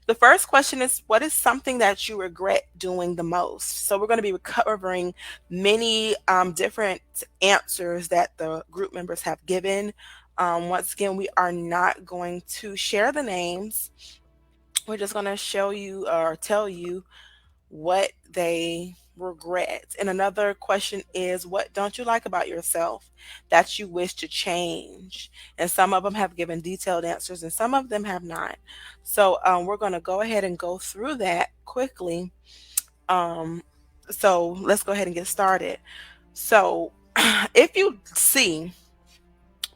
The first question is, what is something that you regret doing the most? So we're going to be covering many different answers that the group members have given. Once again, we are not going to share the names. We're just going to show you or tell you what they regret. And another question is, what don't you like about yourself that you wish to change? And some of them have given detailed answers and some of them have not. So we're going to go ahead and go through that quickly. Um, so let's go ahead and get started. So if you see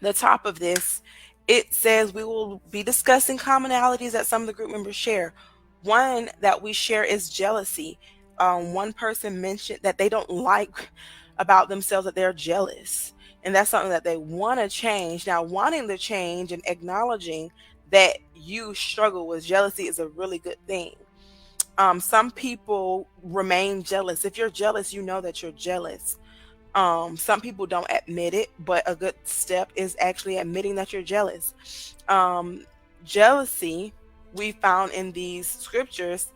the top of this, it says we will be discussing commonalities that some of the group members share. One that we share is jealousy. One person mentioned that they don't like about themselves that they're jealous, and that's something that they want to change. Now, wanting to change and acknowledging that you struggle with jealousy is a really good thing. Some people remain jealous. If you're jealous, you know that you're jealous. Some people don't admit it, but a good step is actually admitting that you're jealous. Um, Jealousy, we found in these scriptures,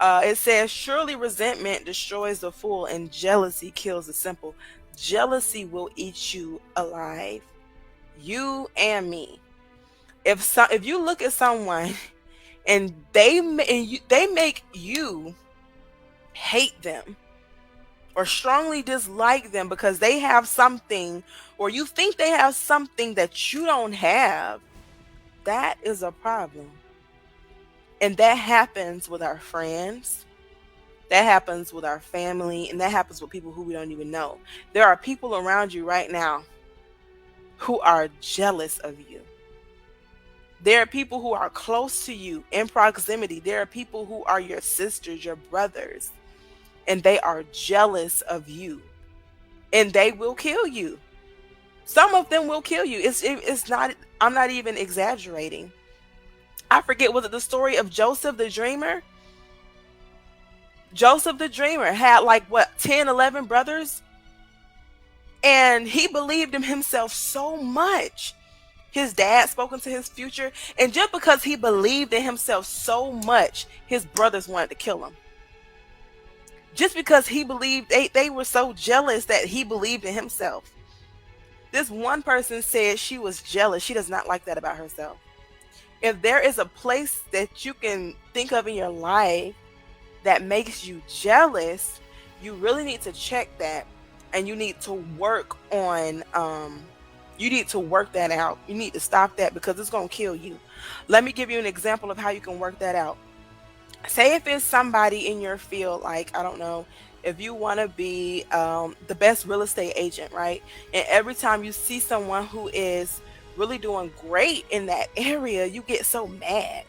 it says, surely resentment destroys the fool, and jealousy kills the simple. Jealousy will eat you alive, you and me. If you look at someone and they make you hate them or strongly dislike them because they have something or you think they have something that you don't have, that is a problem. And that happens with our friends, that happens with our family, and that happens with people who we don't even know. There are people around you right now who are jealous of you. There are people who are close to you in proximity. There are people who are your sisters, your brothers, and they are jealous of you. And they will kill you. Some of them will kill you. It's not. I'm not even exaggerating. I forget, was it the story of Joseph the dreamer? Joseph the dreamer had like what, 10, 11 brothers, and he believed in himself so much. His dad spoke into his future, and just because he believed in himself so much, his brothers wanted to kill him. Just because he believed, they were so jealous that he believed in himself. This one person said she was jealous. She does not like that about herself. If there is a place that you can think of in your life that makes you jealous, you really need to check that, and you need to work on you need to work that out. You need to stop that because it's going to kill you. Let me give you an example of how you can work that out. Say if it's somebody in your field, like, I don't know, if you want to be the best real estate agent, right? And every time you see someone who is really doing great in that area, you get so mad.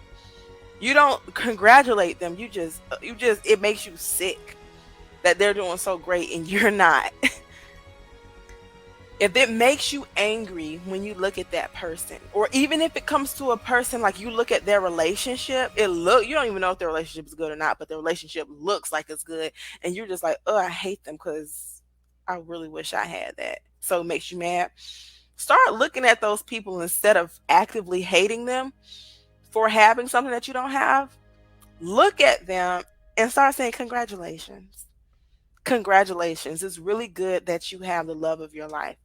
You don't congratulate them. You just it makes you sick that they're doing so great and you're not. If it makes you angry when you look at that person, or even if it comes to a person, like you look at their relationship, you don't even know if their relationship is good or not, but the relationship looks like it's good, and you're just like, oh, I hate them because I really wish I had that. So it makes you mad. Start looking at those people instead of actively hating them for having something that you don't have. Look at them and start saying congratulations. Congratulations. It's really good that you have the love of your life.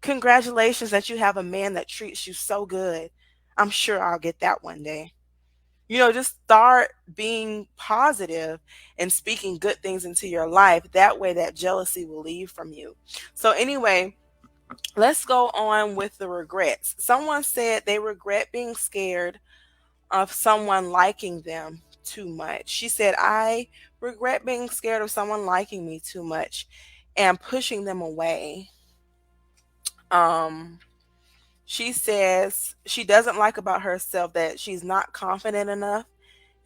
Congratulations that you have a man that treats you so good. I'm sure I'll get that one day. Just start being positive and speaking good things into your life. That way, that jealousy will leave from you. So, anyway, let's go on with the regrets. Someone said they regret being scared of someone liking them too much. She said, I regret being scared of someone liking me too much and pushing them away. Um, she says she doesn't like about herself that she's not confident enough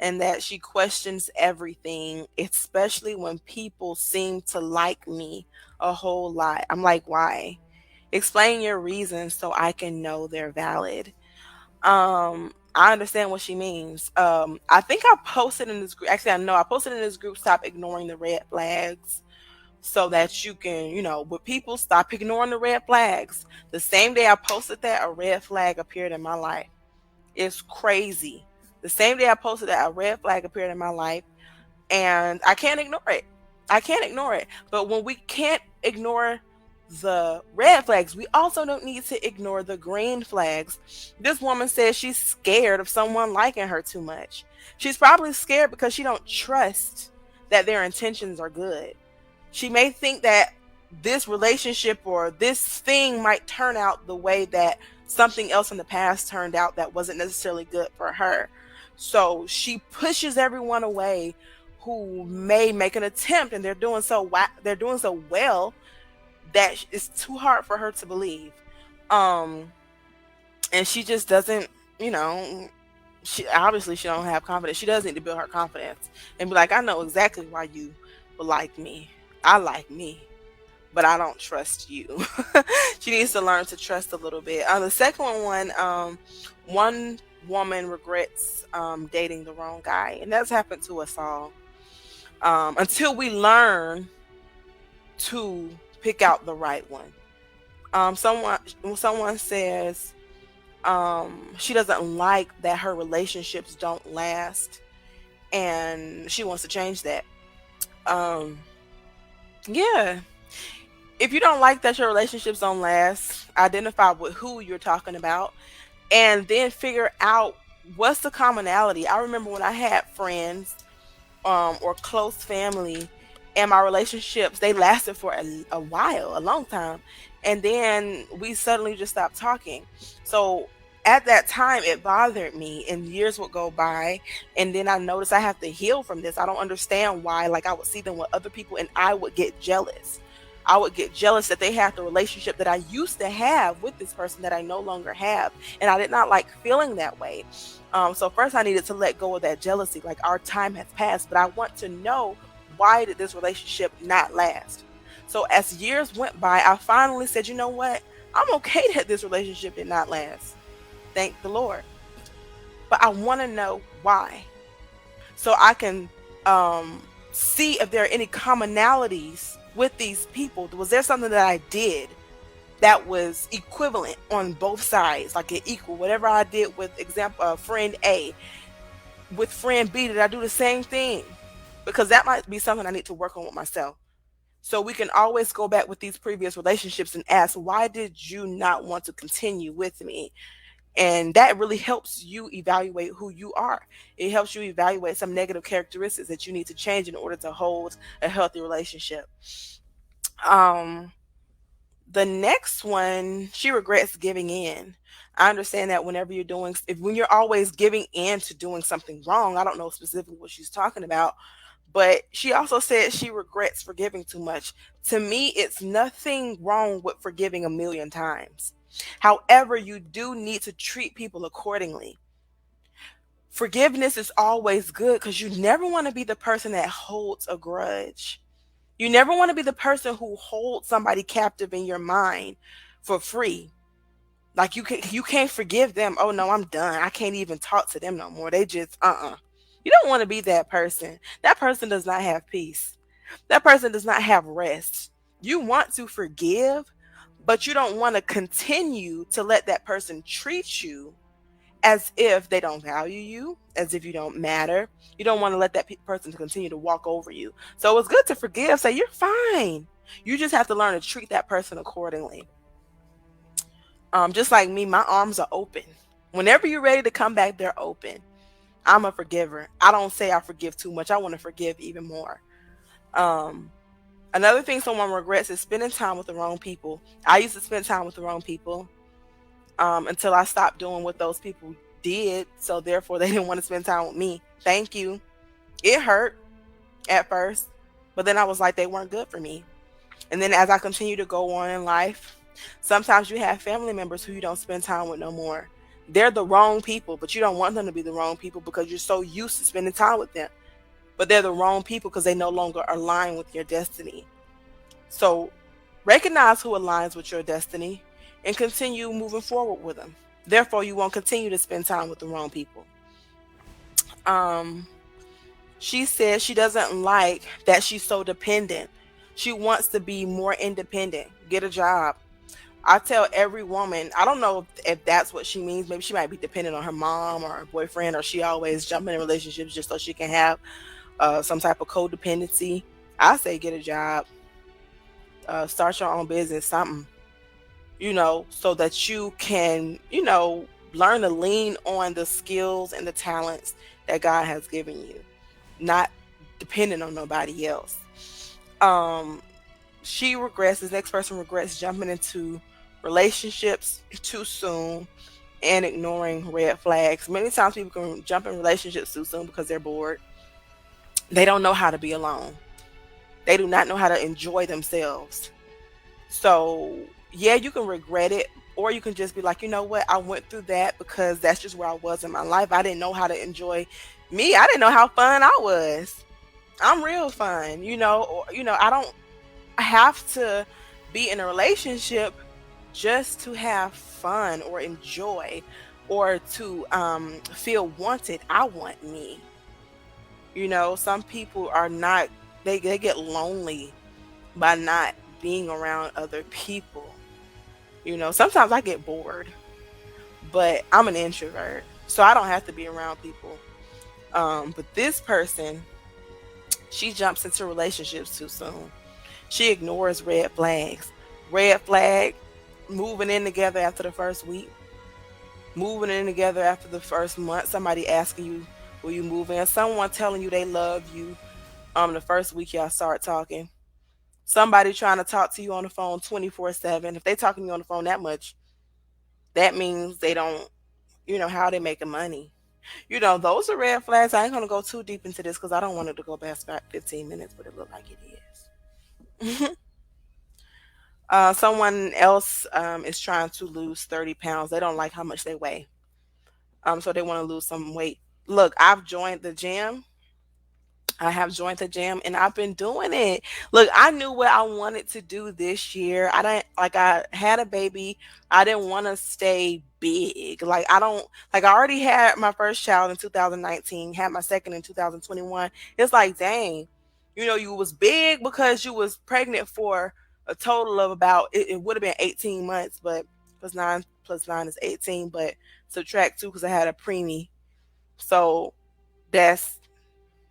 and that she questions everything, especially when people seem to like me a whole lot. I'm like, why? Explain your reasons so I can know they're valid. I understand what she means. I think I posted in this group. Actually, I know I posted in this group. Stop ignoring the red flags, so that you can, with people, stop ignoring the red flags. The same day I posted that, a red flag appeared in my life. It's crazy. The same day I posted that, a red flag appeared in my life, and I can't ignore it. I can't ignore it. But when we can't ignore the red flags, we also don't need to ignore the green flags. This woman says she's scared of someone liking her too much. She's probably scared because she don't trust that their intentions are good. She may think that this relationship or this thing might turn out the way that something else in the past turned out that wasn't necessarily good for her. So she pushes everyone away who may make an attempt, and they're doing so well that it's too hard for her to believe. Um and she just doesn't, you know, she don't have confidence. She does need to build her confidence and be like, I know exactly why you would like me. I like me, but I don't trust you. She needs to learn to trust a little bit. The second one woman regrets dating the wrong guy, and that's happened to us all. Until we learn to pick out the right one. Someone says she doesn't like that her relationships don't last, and she wants to change that. Um, yeah, if you don't like that your relationships don't last, identify with who you're talking about and then figure out what's the commonality. I remember when I had friends or close family, and my relationships, they lasted for a while, a long time, and then we suddenly just stopped talking. So at that time it bothered me, and years would go by, and then I noticed I have to heal from this. I don't understand why. Like, I would see them with other people and I would get jealous. I would get jealous that they had the relationship that I used to have with this person that I no longer have, and I did not like feeling that way. So first I needed to let go of that jealousy. Like, our time has passed, but I want to know, why did this relationship not last? So as years went by, I finally said, you know what? I'm okay that this relationship did not last. Thank the Lord. But I want to know why. So I can see if there are any commonalities with these people. Was there something that I did that was equivalent on both sides, like an equal? Whatever I did with example friend A, with friend B, did I do the same thing? Because that might be something I need to work on with myself. So we can always go back with these previous relationships and ask, why did you not want to continue with me? And that really helps you evaluate who you are. It helps you evaluate some negative characteristics that you need to change in order to hold a healthy relationship. Um, the next one, she regrets giving in. I understand that when you're always giving in to doing something wrong, I don't know specifically what she's talking about, but she also said she regrets forgiving too much. To me, it's nothing wrong with forgiving a million times. However, you do need to treat people accordingly. Forgiveness is always good because you never want to be the person that holds a grudge. You never want to be the person who holds somebody captive in your mind for free. Like, you can't forgive them. Oh no, I'm done. I can't even talk to them no more. They just You don't want to be that person. That person does not have peace. That person does not have rest. You want to forgive, but you don't want to continue to let that person treat you as if they don't value you, as if you don't matter. You don't want to let that person continue to walk over you. So it's good to forgive. Say, you're fine. You just have to learn to treat that person accordingly. Just like me, my arms are open. Whenever you're ready to come back, they're open. I'm a forgiver. I don't say I forgive too much. I want to forgive even more. Um, Another thing someone regrets is spending time with the wrong people. I used to spend time with the wrong people until I stopped doing what those people did. So therefore, they didn't want to spend time with me. Thank you. It hurt at first, but then I was like, they weren't good for me. And then as I continue to go on in life, sometimes you have family members who you don't spend time with no more. They're the wrong people, but you don't want them to be the wrong people because you're so used to spending time with them. But they're the wrong people because they no longer align with your destiny. So recognize who aligns with your destiny and continue moving forward with them. Therefore, you won't continue to spend time with the wrong people. Um, she says she doesn't like that she's so dependent. She wants to be more independent, get a job. I tell every woman, I don't know if that's what she means. Maybe she might be dependent on her mom or her boyfriend, or she always jumping in relationships just so she can have some type of codependency. I say get a job, start your own business, something, so that you can, learn to lean on the skills and the talents that God has given you, not dependent on nobody else. Um, she regrets, this next person regrets jumping into relationships too soon and ignoring red flags. Many times people can jump in relationships too soon because they're bored. They don't know how to be alone. They do not know how to enjoy themselves. So, yeah, you can regret it, or you can just be like, you know what, I went through that because that's just where I was in my life. I didn't know how to enjoy me. I didn't know how fun I was. I'm real fun, or, I don't have to be in a relationship just to have fun or enjoy or to feel wanted. I want me. Some people are not, they get lonely by not being around other people. Sometimes I get bored, but I'm an introvert, so I don't have to be around people. But this person, she jumps into relationships too soon. She ignores red flags. Red flag, moving in together after the first week, moving in together after the first month, somebody asking you, will you move in? Someone telling you they love you the first week y'all start talking. Somebody trying to talk to you on the phone 24/7. If they talking to you on the phone that much, that means they don't, how they making money. Those are red flags. I ain't gonna go too deep into this because I don't want it to go past about 15 minutes, but it look like it is. Someone else is trying to lose 30 pounds. They don't like how much they weigh. So they want to lose some weight. Look, I have joined the gym and I've been doing it. Look, I knew what I wanted to do this year. I didn't like I had a baby. I didn't want to stay big. Like I don't like I already had my first child in 2019, had my second in 2021. It's like, dang, you was big because you was pregnant for a total of about it would have been 18 months, but plus nine is 18, but subtract two because I had a preemie. So that's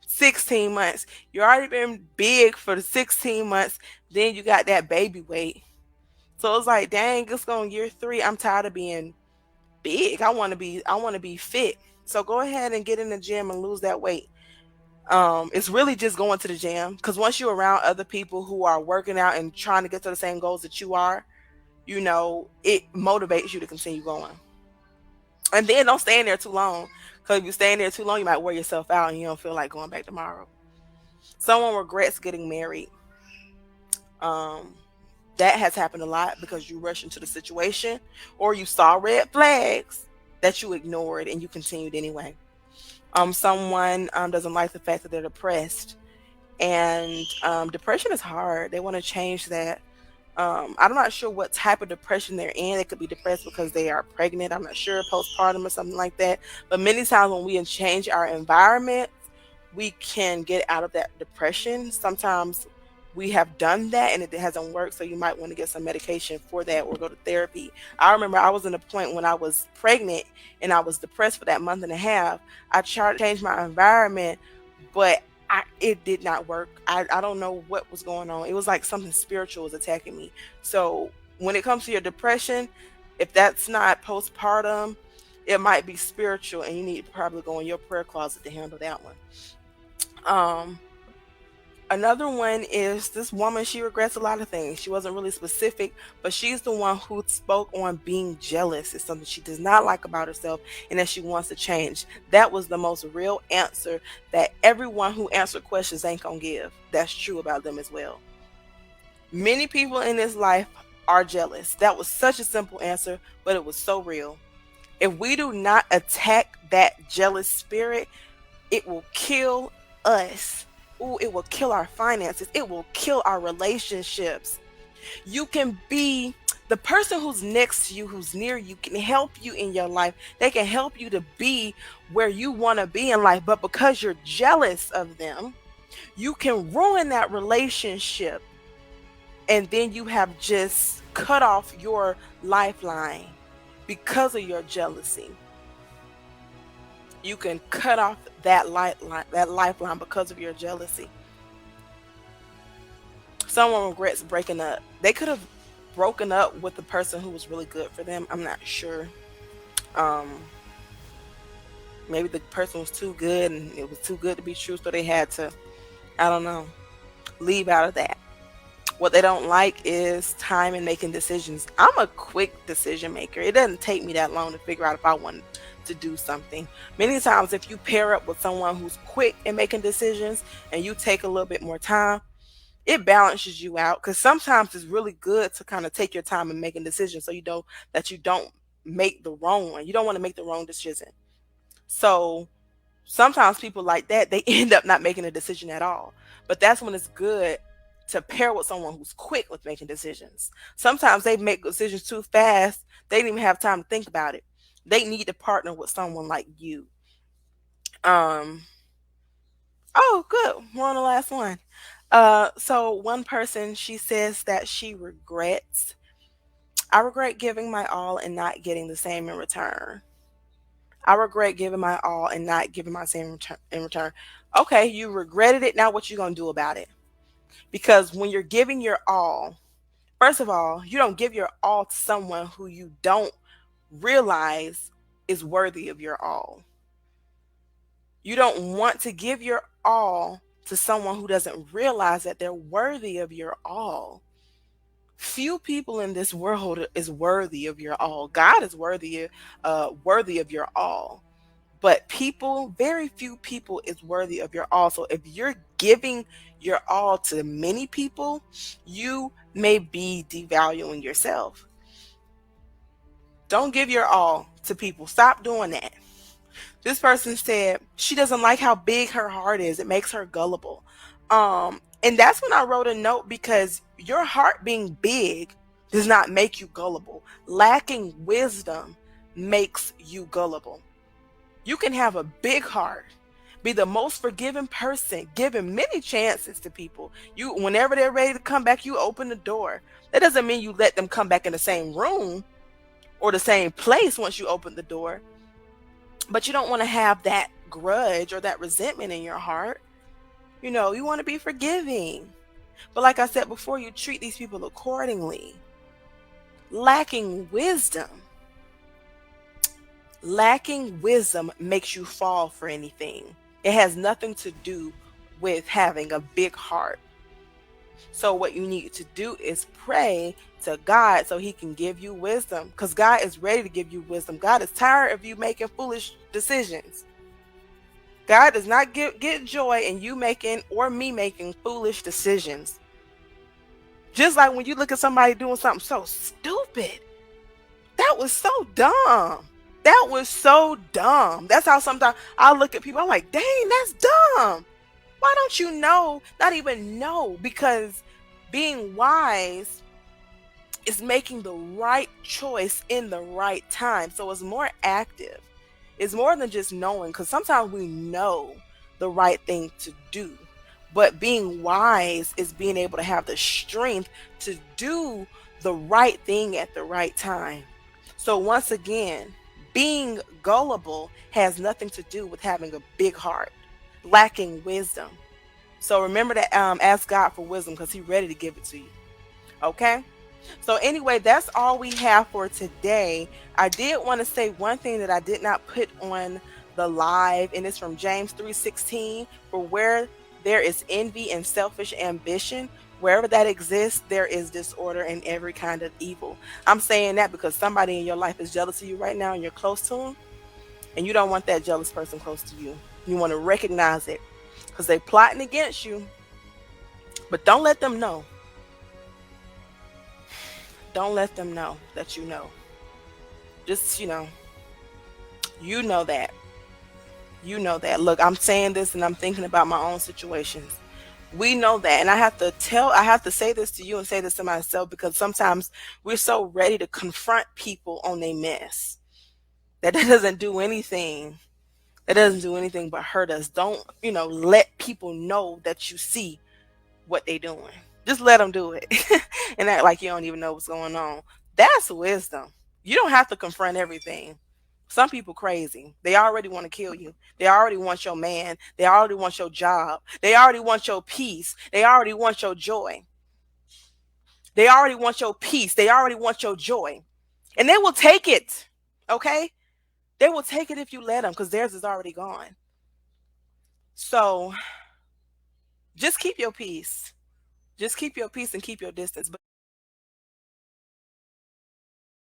16 months. You already been big for the 16 months. Then you got that baby weight. So it's like, dang, it's going year 3. I'm tired of being big. I want to be fit. So go ahead and get in the gym and lose that weight. It's really just going to the gym because once you're around other people who are working out and trying to get to the same goals that you are, it motivates you to continue going. And then don't stay in there too long because if you stay in there too long, you might wear yourself out and you don't feel like going back tomorrow. Someone regrets getting married. Um, that has happened a lot because you rushed into the situation or you saw red flags that you ignored and you continued anyway. Someone doesn't like the fact that they're depressed, and depression is hard. They want to change that. I'm not sure what type of depression they're in. They could be depressed because they are pregnant. I'm not sure, postpartum or something like that. But many times when we change our environment, we can get out of that depression. Sometimes we have done that and it hasn't worked, so you might want to get some medication for that or go to therapy. I remember I was in a point when I was pregnant and I was depressed for that month and a half. I tried to change my environment, but it did not work. I don't know what was going on. It was like something spiritual was attacking me. So when it comes to your depression, if that's not postpartum, it might be spiritual, and you need to probably go in your prayer closet to handle that one. Um, Another one is this woman, she regrets a lot of things. She wasn't really specific, but she's the one who spoke on being jealous. It's something she does not like about herself and that she wants to change. That was the most real answer that everyone who answered questions ain't gonna give. That's true about them as well. Many people in this life are jealous. That was such a simple answer, but it was so real. If we do not attack that jealous spirit, it will kill us. Ooh, it will kill our finances. It will kill our relationships. You can be the person who's next to you, who's near you, can help you in your life. They can help you to be where you want to be in life. But because you're jealous of them, you can ruin that relationship. And then you have just cut off your lifeline because of your jealousy. You can cut off that lifeline because of your jealousy. Someone regrets breaking up. They could have broken up with the person who was really good for them. I'm not sure. Um, Maybe the person was too good and it was too good to be true, so they had to, I don't know, leave out of that. What they don't like is time in making decisions. I'm a quick decision maker. It doesn't take me that long to figure out if I want to do something. Many times, if you pair up with someone who's quick in making decisions and you take a little bit more time, it balances you out, because sometimes it's really good to kind of take your time in making decisions so you know that you don't make the wrong one. You don't want to make the wrong decision. So sometimes people like that, they end up not making a decision at all. But that's when it's good to pair with someone who's quick with making decisions. Sometimes they make decisions too fast, they didn't even have time to think about it. They need to partner with someone like you. Um, oh, good. We're on the last one. So one person, she says that she regrets, I regret giving my all and not getting the same in return. I regret giving my all and not giving my same in return. Okay, you regretted it. Now what you gonna do about it? Because when you're giving your all, first of all, you don't give your all to someone who you don't realize is worthy of your all. You don't want to give your all to someone who doesn't realize that they're worthy of your all. Few people in this world is worthy of your all. God is worthy of your all. But people, very few people is worthy of your all. So if you're giving your all to many people, you may be devaluing yourself. Don't give your all to people. Stop doing that. This person said she doesn't like how big her heart is. It makes her gullible. And that's when I wrote a note, because your heart being big does not make you gullible. Lacking wisdom makes you gullible. You can have a big heart, be the most forgiving person, giving many chances to people. You, whenever they're ready to come back, you open the door. That doesn't mean you let them come back in the same room or the same place once you open the door. But you don't want to have that grudge or that resentment in your heart. You want to be forgiving. But like I said before, you treat these people accordingly. Lacking wisdom. Lacking wisdom makes you fall for anything. It has nothing to do with having a big heart. So what you need to do is pray to God so he can give you wisdom, because God is ready to give you wisdom. God is tired of you making foolish decisions. God does not get joy in you making or me making foolish decisions. Just like when you look at somebody doing something so stupid. That was so dumb. That was so dumb. That's how sometimes I look at people, I'm like, dang, that's dumb. Why don't you know? Not even know, because being wise is making the right choice in the right time. So it's more active. It's more than just knowing, because sometimes we know the right thing to do. But being wise is being able to have the strength to do the right thing at the right time. So once again, being gullible has nothing to do with having a big heart, lacking wisdom. So remember to ask God for wisdom, because He's ready to give it to you. Okay? So anyway, that's all we have for today. I did want to say one thing that I did not put on the live, and it's from James 3:16. For where there is envy and selfish ambition, wherever that exists, there is disorder and every kind of evil. I'm saying that because somebody in your life is jealous of you right now and you're close to them, and you don't want that jealous person close to you. You want to recognize it, because they're plotting against you, but don't let them know. Don't let them know that you know. Just, you know that. You know that. Look, I'm saying this and I'm thinking about my own situations. We know that. And I have to say this to you and say this to myself, because sometimes we're so ready to confront people on their mess that doesn't do anything. That doesn't do anything but hurt us. Don't, let people know that you see what they're doing. Just let them do it and act like you don't even know what's going on. That's wisdom. You don't have to confront everything. Some people crazy. They already want to kill you. They already want your man. They already want your job. They already want your peace. They already want your joy. They already want your peace. They already want your joy. And they will take it. Okay? They will take it if you let them because theirs is already gone. So just keep your peace. Just keep your peace and keep your distance.